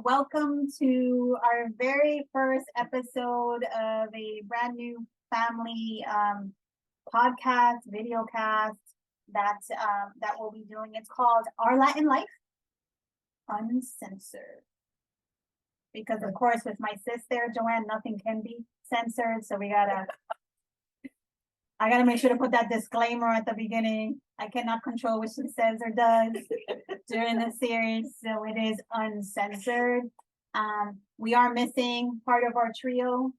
Welcome to our very first episode of a brand new family podcast, video cast that we'll be doing. It's called Our Latin Life Uncensored. Because of course, with my sis there, Joanne, nothing can be censored. So I gotta make sure to put that disclaimer at the beginning. I cannot control what she says or does during the series, so it is uncensored. We are missing part of our trio,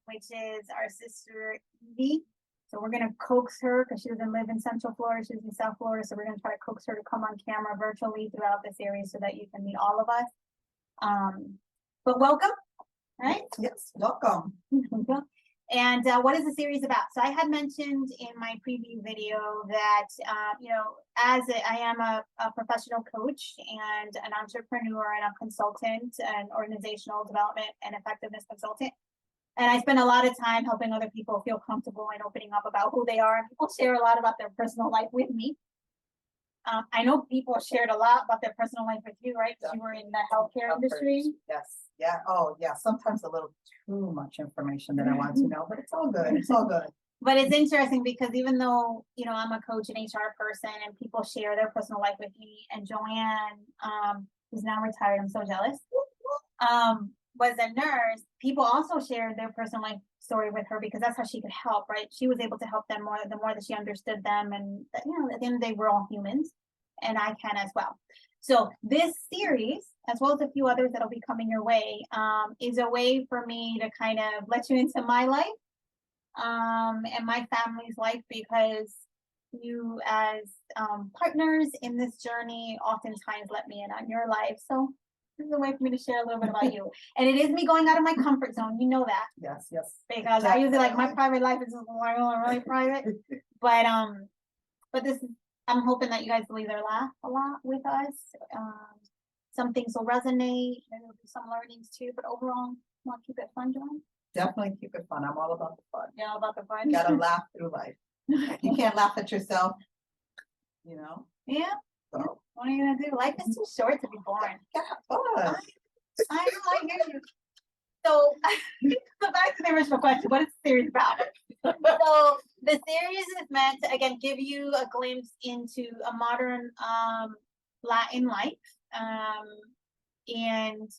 which is our sister Evie. So we're gonna coax her because she doesn't live in Central Florida, she's in South Florida. So we're gonna try to coax her to come on camera virtually throughout the series so that you can meet all of us. But welcome, right? Yes, welcome. And what is the series about? So I had mentioned in my preview video that, I am a professional coach and an entrepreneur and a consultant and organizational development and effectiveness consultant. And I spend a lot of time helping other people feel comfortable and opening up about who they are. And people share a lot about their personal life with me. I know people shared a lot about their personal life with you, right? Because you were in the healthcare industry. Yes. Yeah. Oh, yeah. Sometimes a little too much information that I want to know, but it's all good. It's all good. But it's interesting because even though, I'm a coach and HR person and people share their personal life with me, and Joanne, who's now retired, I'm so jealous, was a nurse, people also shared their personal life story with her because that's how she could help, right? She was able to help them the more that she understood them, and that, at the end of the day, we're all humans, and I can as well. So this series, as well as a few others that'll be coming your way, is a way for me to kind of let you into my life, and my family's life, because you as partners in this journey oftentimes let me in on your life. So this is a way for me to share a little bit about you. And it is me going out of my comfort zone. You know that. Yes, yes. Because I usually like my private life is just really private. But this is, I'm hoping that you guys will either laugh a lot with us. Some things will resonate, and there'll be some learnings too. But overall, want to keep it fun, Joanne? Definitely keep it fun. I'm all about the fun. Yeah, about the fun. You gotta laugh through life. You can't laugh at yourself, Yeah. So What are you gonna do? Life is too short to be boring. yeah, fun. I know, I hear you. So, back to the original question, what is the series about? So, the series is meant to, again, give you a glimpse into a modern Latin life. And,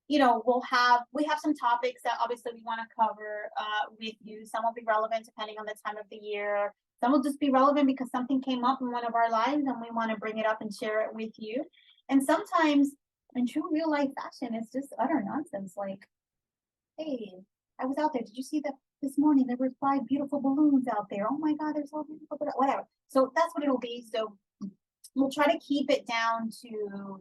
we have some topics that obviously we want to cover with you. Some will be relevant depending on the time of the year. Some will just be relevant because something came up in one of our lives and we want to bring it up and share it with you. And sometimes, in true real life fashion, it's just utter nonsense. Like, hey, I was out there. Did you see that this morning? There were 5 beautiful balloons out there. Oh my God, they're so beautiful. Whatever. So that's what it'll be. So we'll try to keep it down to,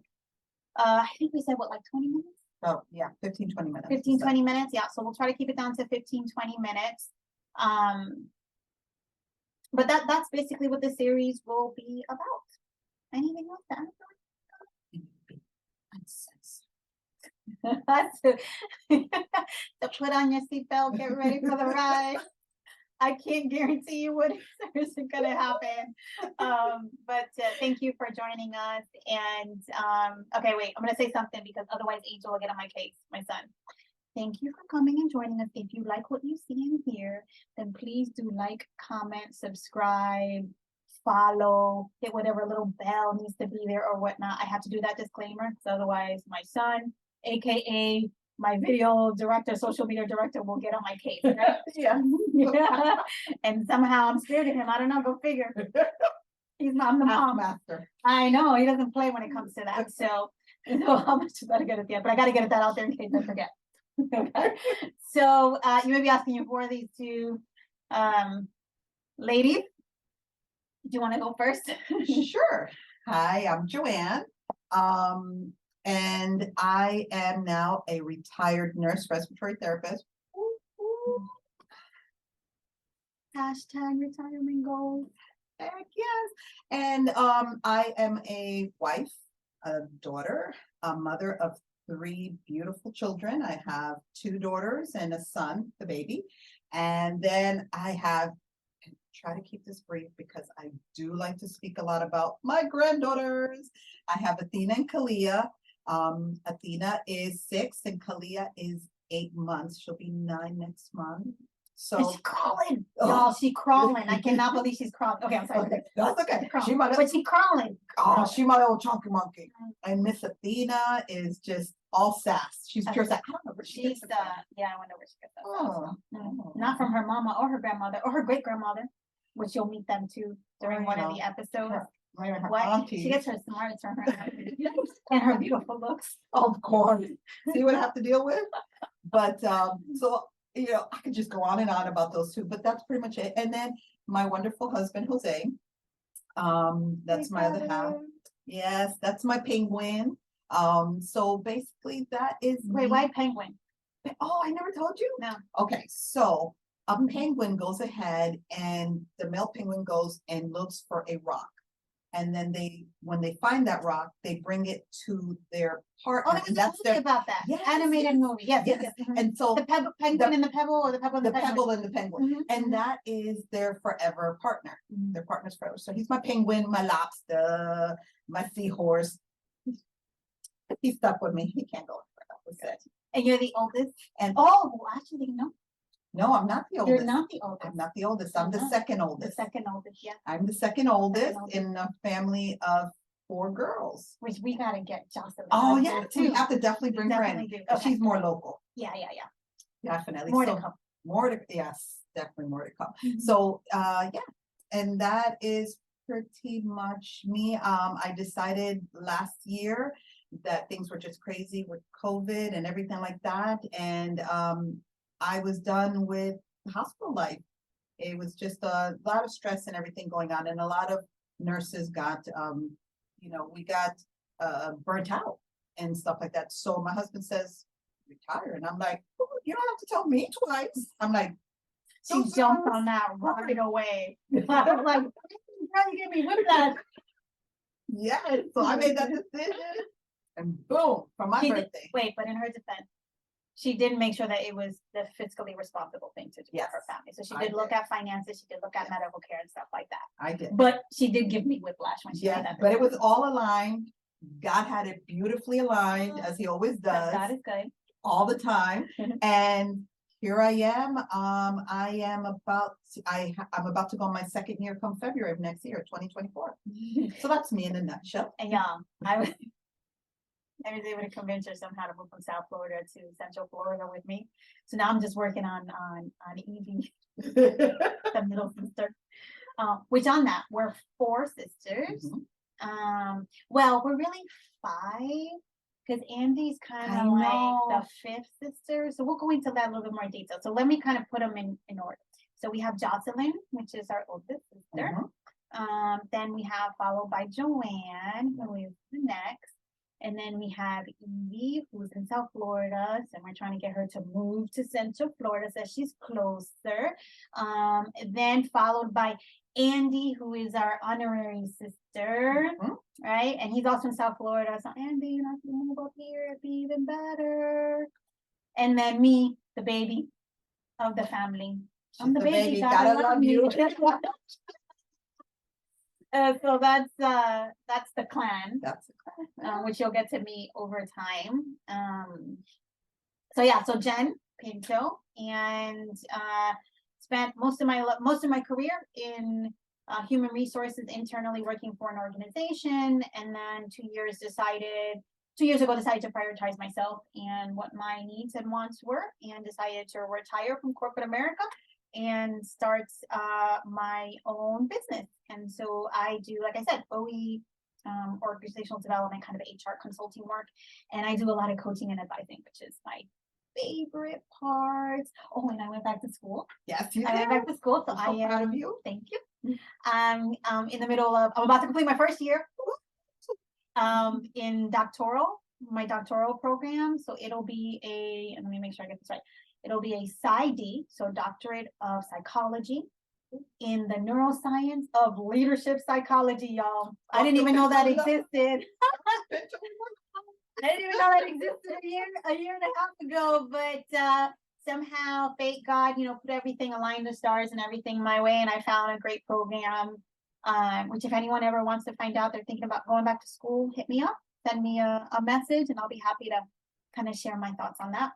I think we said, 20 minutes? Oh, yeah, 15-20 minutes. 15-20 minutes. Yeah. So we'll try to keep it down to 15-20 minutes. But that's basically what the series will be about. Anything else to add? So put on your seatbelt, get ready for the ride. I can't guarantee you what is going to happen. But thank you for joining us. And okay, wait, I'm going to say something because otherwise Angel will get on my case, my son. Thank you for coming and joining us. If you like what you see and hear, then please do like, comment, subscribe, follow, hit whatever little bell needs to be there or whatnot. I have to do that disclaimer because otherwise my son, aka my video director, social media director, will get on my case. Right? Yeah. And somehow I'm scared of him. I don't know, go figure. I'm the mom. Master. I know, he doesn't play when it comes to that. So how much is that to get it there? But I got to get that out there in case I forget. Okay. So you may be asking you, who are these two ladies? Do you want to go first? Sure. Hi, I'm Joanne. And I am now a retired nurse respiratory therapist. Hashtag retirement goals. Heck yes. And I am a wife, a daughter, a mother of 3 beautiful children. I have 2 daughters and a son, the baby. And then I have, try to keep this brief because I do like to speak a lot about my granddaughters. I have Athena and Kalia. Athena is 6 and Kalia is 8 months. She'll be 9 next month. And So, she's crawling, Oh. y'all, she crawling, I cannot believe she's crawling, okay, I'm sorry. okay, that's okay. She might But she crawling. she my old chunky monkey. And Miss Athena is just all sass. She's pure sass. I don't know where she She's, gets it from. yeah, I wonder where she gets that Oh, from. oh. Not from her mama or her grandmother or her great grandmother, which you'll meet them too during Oh, one of yeah. the episodes. Not even her What, aunties. she gets her smarts from her aunties and her beautiful looks. Of course. See what I have to deal with? But so I could just go on and on about those two, but that's pretty much it. And then my wonderful husband, Jose. That's my other half. Yes, that's my penguin. So basically that is Wait, me. why penguin? Oh, I never told you? No. Okay, so a penguin goes ahead and the male penguin goes and looks for a rock. And then when they find that rock, they bring it to their Oh, partner. there was And a that's movie their, about that. Yes, Animated yes, movie. Yes, yes, yes. yes. Mhm. And so The penguin and the pebble, or the pebble and the the penguin. pebble and the penguin. Mhm, mhm. And that is their forever partner. Mhm. Their partner's forever. So he's my penguin, my lobster, my seahorse. He's stuck with me. He can't go anywhere. That's it. And you're the oldest? And Oh, actually, no, no, I'm not the you're oldest. not the oldest. I'm not the oldest. I'm the Uh-huh. second The oldest. second oldest, yeah, I'm the second oldest oldest. in a family of 4 girls. which we gotta get Jocelyn. Oh, on yeah, here, we too. have to definitely bring her in. Definitely do. 'Cause Okay. she's more local, Yeah, yeah, yeah. definitely. More So, to come. more to, yes, definitely more to come. Mhm. So, yeah, and that is pretty much me. I decided last year that things were just crazy with COVID and everything like that. And, I was done with hospital life. It was just a lot of stress and everything going on, and a lot of nurses got, we got, burnt out and stuff like that. So my husband says, retire, and I'm like, "Oh, you don't have to tell me twice." I'm like, She "So jumped girls." on that right away. I was like, girl, you gave me whiplash. Yes, so I made that decision, and boom, for my She did- birthday. Wait, but in her defense, she did make sure that it was the fiscally responsible thing to do for her Yes, family. So she I did look did. at finances, she did look at medical care and stuff like that. I did. But she did give me whiplash when she Yeah, made that. but it was all aligned. God had it beautifully aligned, as he always But does. God is good. All the time. And here I am. I'm about to go on my second year come February of next year, 2024. So that's me in a nutshell. And yeah, I was able to convince her somehow to move from South Florida to Central Florida with me. So now I'm just working on Evie, the middle sister. Which on that, we're 4 sisters. Mhm. Well, we're really 5. Because Andy's kind I of like know. the 5th sister. So we'll go into that a little bit more detail. So let me kind of put them in order. So we have Jocelyn, which is our oldest sister. Mhm. Then we have followed by Joanne, who is the next. And then we have Evie, who's in South Florida. So we're trying to get her to move to Central Florida so she's closer. Then followed by Andy, who is our honorary sister, Mhm. right? And he's also in South Florida. So Andy, you know, if you move up here, it'd be even better. And then me, the baby of the family. I'm She's the the baby, baby, gotta gotta love love me. you. So that's the clan, That's which you'll get to meet over time. So yeah, so Jen Pinto, and spent most of my career in human resources internally working for an organization, and then 2 years ago decided to prioritize myself and what my needs and wants were, and decided to retire from corporate America and start my own business. And so I do, like I said, OE, organizational development, kind of HR consulting work, and I do a lot of coaching and advising, which is my favorite part. Oh, and I went back to school. Yes, you I went did. back to school, so I'm so I proud am. of you. Thank you. I'm in the middle of. I'm about to complete my first year. In my doctoral program. So it'll be let me make sure I get this right. It'll be a PsyD, so Doctorate of Psychology in the neuroscience of leadership psychology, y'all. I didn't even know that existed. I didn't even know that existed a year and a half ago, but somehow fate, God, put everything, aligned the stars and everything my way, and I found a great program. Which if anyone ever wants to find out they're thinking about going back to school, hit me up. send me a message and I'll be happy to kind of share my thoughts on that.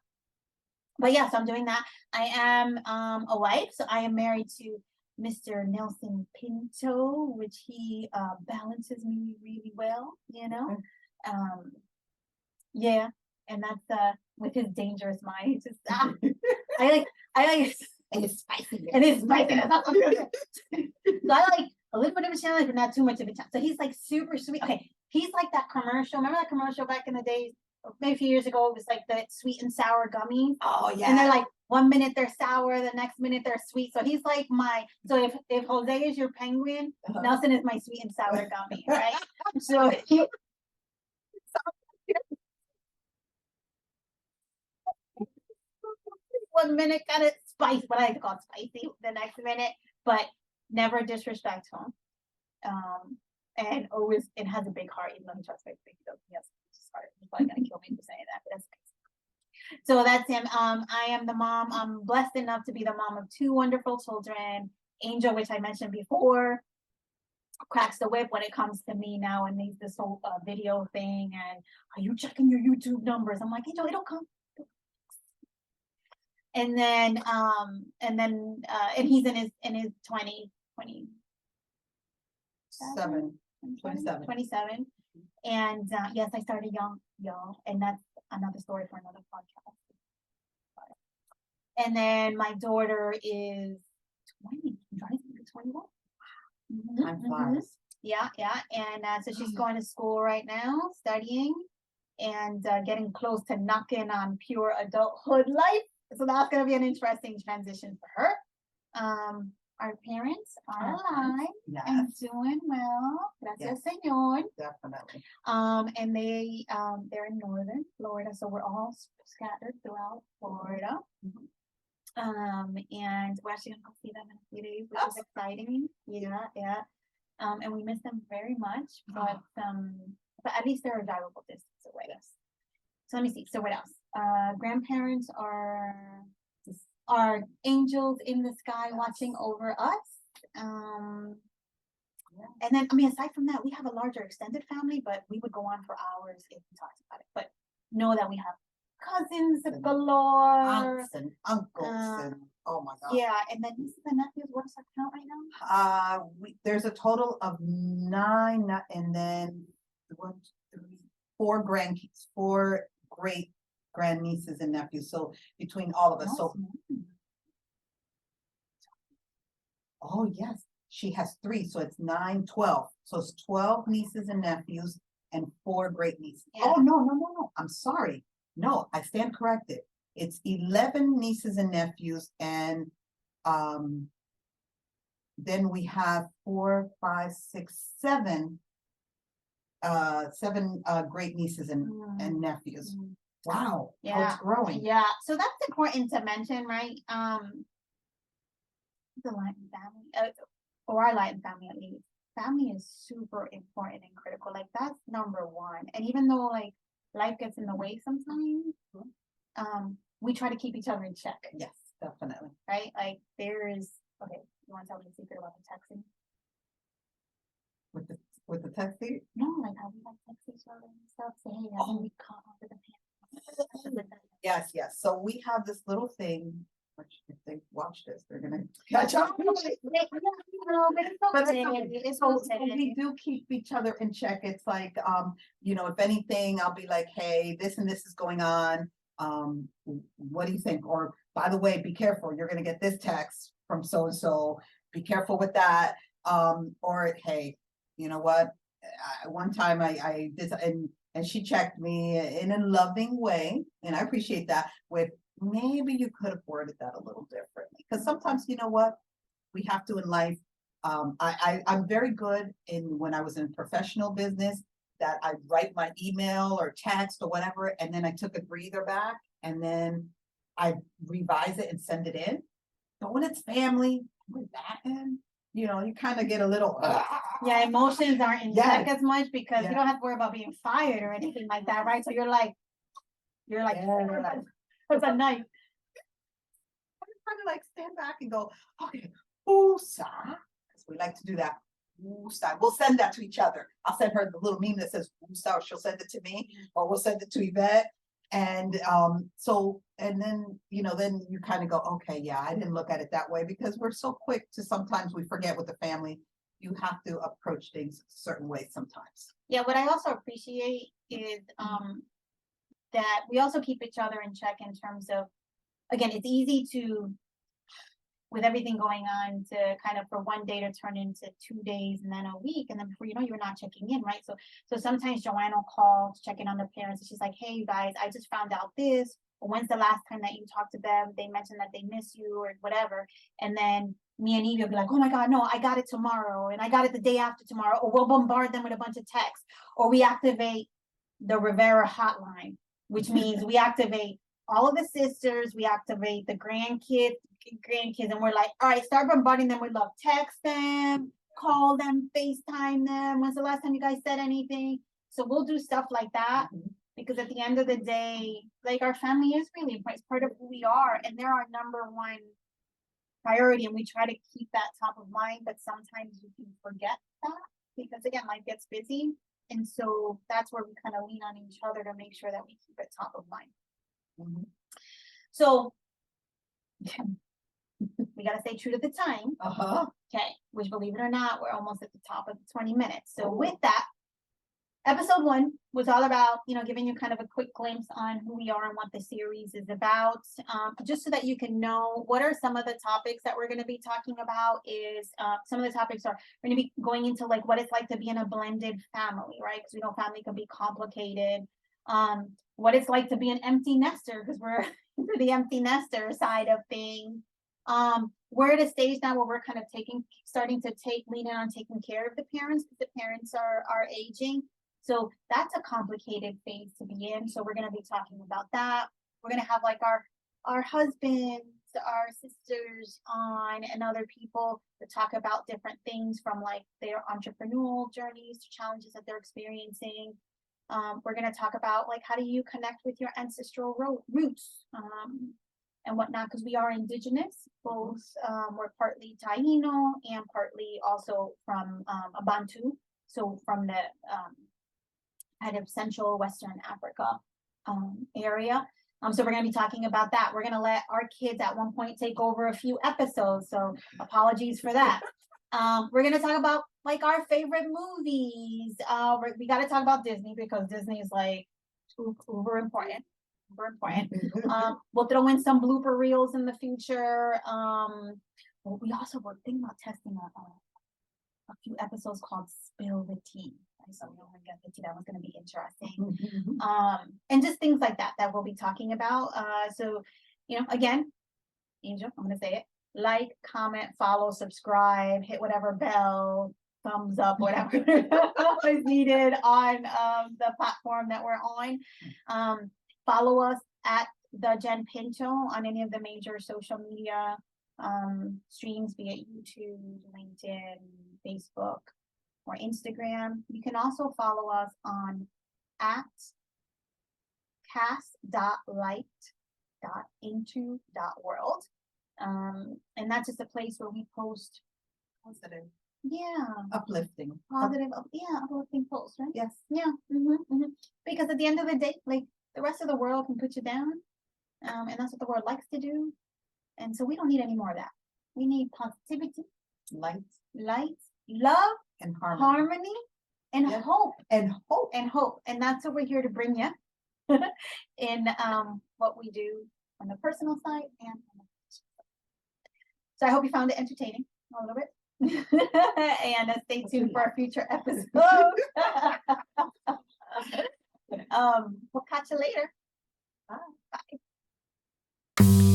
But yeah, so I'm doing that. I am a wife, so I am married to Mr. Nelson Pinto, which he balances me really well, you know. Yeah, and that's with his dangerous mind. He just I like And it's spicy. and it's spicy. So I like a little bit of a challenge, but not too much of a challenge. So he's like super sweet. Okay, he's like that commercial. Remember that commercial back in the days, maybe a few years ago? It was like the sweet and sour gummies. Oh, yeah. And they're like 1 minute they're sour, the next minute they're sweet. So he's like so if Jose is your penguin, Nelson is my sweet and sour gummy, right? So he 1 minute kind of spice, what I like to call spicy the next minute, but never disrespectful. And always it has a big heart, even though he tries to make big jokes. Yes, heart. He's probably gonna kill me for saying that, but that's nice. So that's him. I am the mom. I'm blessed enough to be the mom of 2 wonderful children. Angel, which I mentioned before, cracks the whip when it comes to me now and this whole video thing. And are you checking your YouTube numbers? I'm like, Angel, it'll come. And then and he's in his 20, 27. And yes, I started young, y'all, and that's another story for another podcast. And then my daughter is 20, right? 21. Time flies. Yeah, and so she's going to school right now, studying, and getting close to knocking on pure adulthood life. So that's going to be an interesting transition for her. Our parents are alive and doing well. Gracias, Señor. Definitely. And they're in northern Florida, so we're all scattered throughout Florida. And we're actually gonna go see them in a few days, which is exciting. Yeah. And we miss them very much, but at least they're a drivable distance away. So let me see. So what else? Grandparents are angels in the sky watching over us. And then, I mean, aside from that, we have a larger extended family, but we would go on for hours if we talked about it. But know that we have cousins galore, Aunts and uncles, and oh my God. Yeah, and then nieces and nephews. What is our count right now? There's a total of 9, and then 1, 2, 3, 4 grandkids, 4 great grandnieces and nephews. So between all of us, oh yes, she has 3, so it's 9, 12. So it's 12 nieces and nephews and 4 great nieces. Yeah. Oh no! I'm sorry. No, I stand corrected. It's 11 nieces and nephews, and then we have 4, 5, 6, 7 great nieces and nephews. Wow. Yeah. It's growing. Yeah. So that's important to mention, right? The Latin family, or our Latin family at least, family is super important and critical. Like that's number 1. And even though like life gets in the way sometimes, we try to keep each other in check. Yes, definitely. Right? Like you want to tell me a secret about the texting? With the texting? No, like how we like text each other and stuff. Say, hey, haven't we caught up with the family? Yes. So we have this little thing, which if they watch this, they're gonna catch up. But we do keep each other in check. It's like, if anything, I'll be like, hey, this and this is going on. What do you think? Or by the way, be careful, you're gonna get this text from so and so. Be careful with that. Or hey, you know what? One time I did, and she checked me in a loving way, and I appreciate that. With maybe you could have worded that a little differently, because sometimes you know what we have to in life. I'm very good when I was in professional business that I write my email or text or whatever, and then I took a breather back, and then I revise it and send it in. But when it's family, with that in, you kind of get a little. Yeah, emotions aren't in check as much because you don't have to worry about being fired or anything like that, right? So you're like, that's a knife. I kind of like stand back and go, okay, woosah, because we like to do that. woosah. We'll send that to each other. I'll send her the little meme that says woosah, or she'll send it to me, or we'll send it to Yvette. And so, and then, you know, then you kind of go, okay, yeah, I didn't look at it that way, because we're so quick to, sometimes we forget with the family. You have to approach things a certain way sometimes. Yeah, what I also appreciate is that we also keep each other in check in terms of, again, it's easy to, with everything going on, to kind of for one day to turn into 2 days and then a week, and then before you know, you're not checking in, right? So sometimes Joanne will call to check in on the parents, and she's like, hey, you guys, I just found out this, or when's the last time that you talked to them? They mentioned that they miss you or whatever. And then me and Evie will be like, oh my God, no, I got it tomorrow, and I got it the day after tomorrow, or we'll bombard them with a bunch of texts, or we activate the Rivera hotline, which means we activate all of the sisters, we activate the grandkids, and we're like, all right, start bombarding them with love. Text them, call them, FaceTime them. When's the last time you guys said anything? So we'll do stuff like that, because at the end of the day, like, our family is really important. It's part of who we are, and they're our number one priority, and we try to keep that top of mind, but sometimes you can forget that, because again, life gets busy. And so that's where we kind of lean on each other to make sure that we keep it top of mind. So we got to stay true to the time. Okay, which, believe it or not, we're almost at the top of the 20 minutes. So with that, episode 1 was all about, you know, giving you kind of a quick glimpse on who we are and what the series is about, just so that you can know what are some of the topics that we're going to be talking about. Is some of the topics are going to be going into like what it's like to be in a blended family, right? Because we know family can be complicated. What it's like to be an empty nester, because we're into the empty nester side of things. We're at a stage now where we're kind of starting to lean in on taking care of the parents, because the parents are aging. So that's a complicated phase to be in. So we're going to be talking about that. We're going to have like our husbands, our sisters on, and other people to talk about different things, from like their entrepreneurial journeys to challenges that they're experiencing. We're going to talk about like, how do you connect with your ancestral roots and whatnot, because we are indigenous. Both we're partly Taino and partly also from a Bantu, so from the kind of Central Western Africa area. So we're going to be talking about that. We're going to let our kids at one point take over a few episodes, so apologies for that. We're going to talk about like our favorite movies. We got to talk about Disney, because Disney is like uber important. We'll throw in some blooper reels in the future. We also were thinking about testing a few episodes called Spill the Tea. So we don't get the tea. That was going to be interesting. And just things like that we'll be talking about. So, you know, again, Angel, I'm going to say it: like, comment, follow, subscribe, hit whatever bell, thumbs up, whatever is needed on the platform that we're on. Follow us at the Jen Pinto on any of the major social media streams, be it YouTube, LinkedIn, Facebook, or Instagram. You can also follow us on at cast.light.into.world. And that's just a place where we post Positive. Yeah. Uplifting. Positive. Uplifting posts, right? Yes. Yeah. Because at the end of the day, like, the rest of the world can put you down. And that's what the world likes to do. And so we don't need any more of that. We need positivity, light, love, and harmony, and hope. And that's what we're here to bring you in what we do on the personal side and on the professional side. So I hope you found it entertaining a little bit. And stay tuned for our future episodes. We'll catch you later. Bye.